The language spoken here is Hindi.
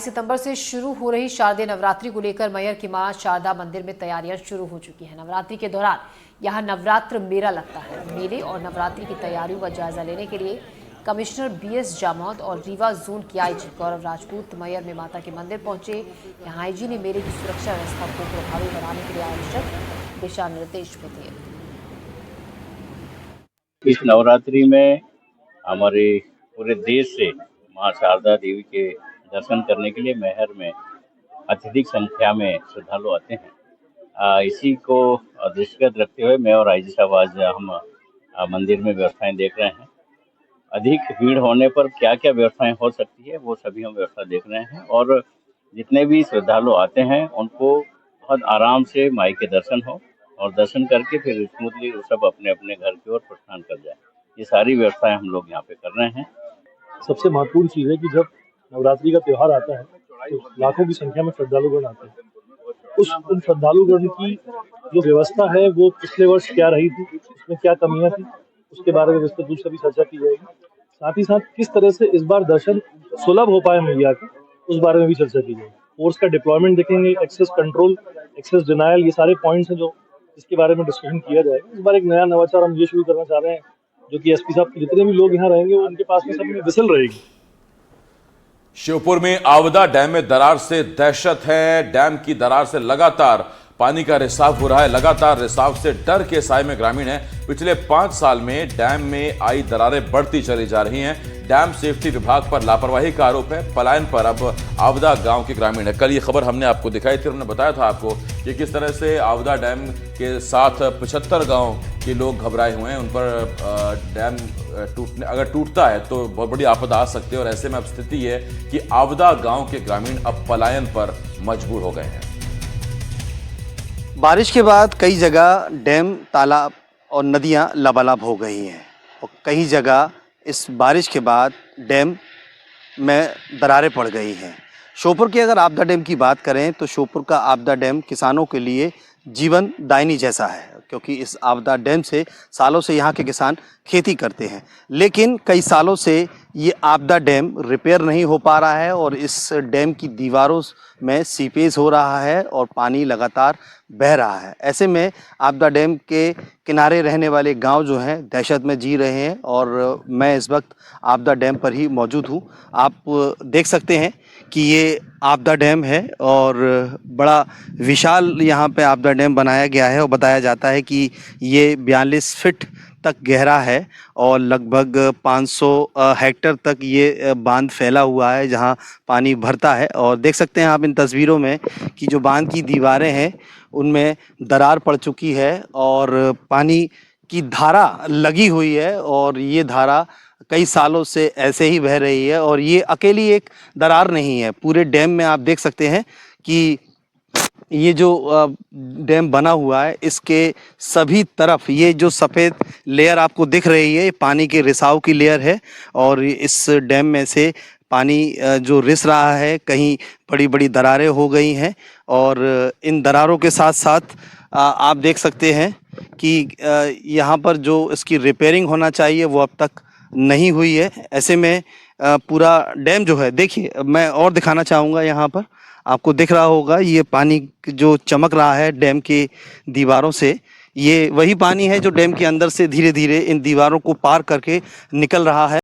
सितंबर से शुरू हो रही शारदीय नवरात्रि को लेकर मैहर की मां शारदा मंदिर में तैयारियां शुरू हो चुकी हैं। नवरात्रि के दौरान यहां नवरात्र मेला लगता है। मेले और नवरात्रि की तैयारियों का जायजा लेने के लिए कमिश्नर बीएस जामोद और रीवा जोन की आईजी गौरव राजपूत मैहर में माता के मंदिर पहुंचे। यहां आईजी ने मेले की सुरक्षा व्यवस्था को प्रभावी बनाने के लिए आवश्यक दिशा निर्देश भी दिए। इस नवरात्रि में हमारे पूरे देश से मां शारदा देवी के दर्शन करने के लिए मैहर में अत्यधिक संख्या में श्रद्धालु आते हैं। इसी को दृष्टिगत रखते हुए मैं और आईजी साहब आज हम मंदिर में व्यवस्थाएं देख रहे हैं। अधिक भीड़ होने पर क्या क्या व्यवस्थाएं हो सकती है वो सभी हम व्यवस्था देख रहे हैं और जितने भी श्रद्धालु आते हैं उनको बहुत आराम से माई के दर्शन हो और दर्शन करके फिर स्मूथली सब अपने अपने घर की ओर प्रस्थान कर जाए। ये सारी व्यवस्थाएं हम लोग यहाँ पे कर रहे हैं। सबसे महत्वपूर्ण चीज़ है कि जब नवरात्रि का त्यौहार आता है तो लाखों की संख्या में श्रद्धालुगण आते हैं। उन श्रद्धालुगण की जो व्यवस्था है वो पिछले वर्ष क्या रही थी, उसमें क्या कमियां थी, उसके बारे में विस्तृत रूप से भी चर्चा की जाएगी। साथ ही साथ किस तरह से इस बार दर्शन सुलभ हो पाए मैया के, उस बारे में भी चर्चा की जाएगी। फोर्स का डिप्लॉयमेंट देखेंगे, एक्सेस कंट्रोल, एक्सेस डिनायल, ये सारे पॉइंट्स हैं जो इसके बारे में डिस्कशन किया जाएगा। इस बार एक नया नवाचार हम ये शुरू करना चाह रहे हैं जो कि एसपी साहब के जितने भी लोग यहाँ रहेंगे उनके पास में सब में विसल रहेगी। श्योपुर में आवदा डैम में दरार से दहशत है। डैम की दरार से लगातार पानी का रिसाव हो रहा है। लगातार रिसाव से डर के साए में ग्रामीण है। पिछले 5 साल में डैम में आई दरारें बढ़ती चली जा रही हैं। डैम सेफ्टी विभाग पर लापरवाही का आरोप है। पलायन पर अब आवदा गांव के ग्रामीण है। कल ये खबर हमने आपको दिखाई थी, हमने बताया था आपको कि किस तरह से आवदा डैम के साथ 75 गांव के लोग घबराए हुए हैं। उन पर डैम अगर टूटता है तो बहुत बड़ी आपदा आ सकती है और ऐसे में अब स्थिति है कि आवदा गांव के ग्रामीण अब पलायन पर मजबूर हो गए हैं। बारिश के बाद कई जगह डैम, तालाब और नदियां लबालब हो गई हैं और कई जगह इस बारिश के बाद डैम में दरारें पड़ गई हैं। श्योपुर की अगर आपदा डैम की बात करें तो श्योपुर का आपदा डैम किसानों के लिए जीवन दायिनी जैसा है, क्योंकि इस आपदा डैम से सालों से यहाँ के किसान खेती करते हैं। लेकिन कई सालों से ये आपदा डैम रिपेयर नहीं हो पा रहा है और इस डैम की दीवारों में सीपेज हो रहा है और पानी लगातार बह रहा है। ऐसे में आपदा डैम के किनारे रहने वाले गांव जो हैं दहशत में जी रहे हैं और मैं इस वक्त आपदा डैम पर ही मौजूद हूँ। आप देख सकते हैं कि ये आपदा डैम है और बड़ा विशाल यहाँ पे आपदा डैम बनाया गया है और बताया जाता है कि ये 42 फीट तक गहरा है और लगभग 500 हेक्टेयर तक ये बांध फैला हुआ है जहाँ पानी भरता है। और देख सकते हैं आप इन तस्वीरों में कि जो बांध की दीवारें हैं उनमें दरार पड़ चुकी है और पानी की धारा लगी हुई है और ये धारा कई सालों से ऐसे ही बह रही है और ये अकेली एक दरार नहीं है। पूरे डैम में आप देख सकते हैं कि ये जो डैम बना हुआ है इसके सभी तरफ ये जो सफ़ेद लेयर आपको दिख रही है ये पानी के रिसाव की लेयर है और इस डैम में से पानी जो रिस रहा है, कहीं बड़ी बड़ी दरारें हो गई हैं और इन दरारों के साथ साथ आप देख सकते हैं कि यहाँ पर जो इसकी रिपेयरिंग होना चाहिए वो अब तक नहीं हुई है। ऐसे में पूरा डैम जो है, देखिए मैं और दिखाना चाहूँगा, यहाँ पर आपको दिख रहा होगा ये पानी जो चमक रहा है डैम की दीवारों से, ये वही पानी है जो डैम के अंदर से धीरे धीरे इन दीवारों को पार करके निकल रहा है।